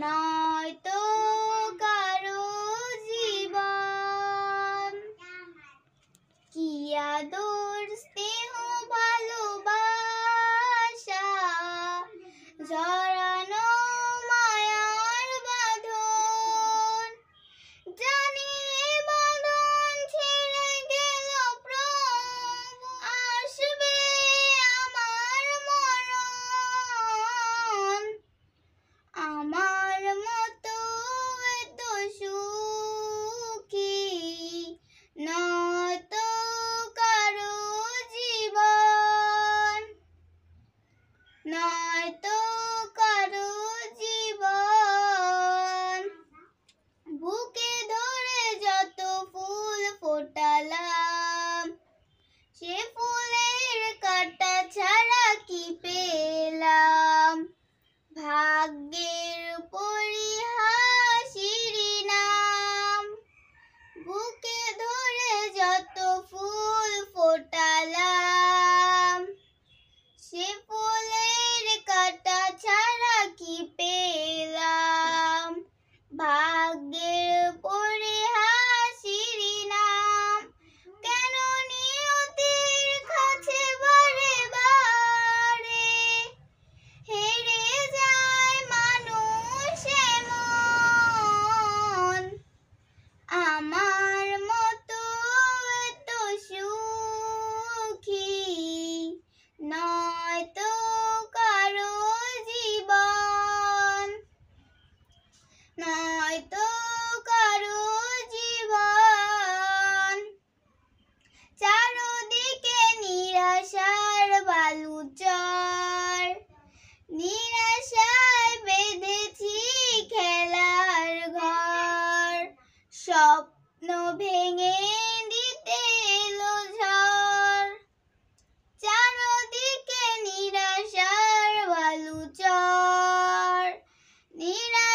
নয়তো কারো জীবন, কি আদর স্নেহ ভালোবাসা জড়ানো মায়ার বাঁধন, জানি বাঁধন ছেড়ে গেল প্রভু, আসবে আমার মরণ। আমার মতো এত সুখী নয়তো কারো জীবন, নয়তো কারো জীবন। বুকে ধরে যত ফুল ফোটালাম, সে ফুলের কাঁটা ছাড়া কি পেলাম? ভাগ্যের পরিহাসিরি নাম। বুকে ধরে যত ফুল ফোটালাম, সে ফুলের কাঁটা ছাড়া কি পেলাম? ভাগ্যের পরিহাসিরি নাম। কেন নিয়তির কাছে বারে বারে হেরে যায় মানুষ এমন? আমার মতো এত সুখী নয়তো কারো জীবন, নয়তো কারো জীবন। চারদিকে নিরাশার বালুচর, নিরাশায় বেঁধেছি খেলার ঘর, স্বপ্ন ভেঙে দিতে এলো ঝড়। চারদিকে নিরাশার বালুচর, নিরাশায়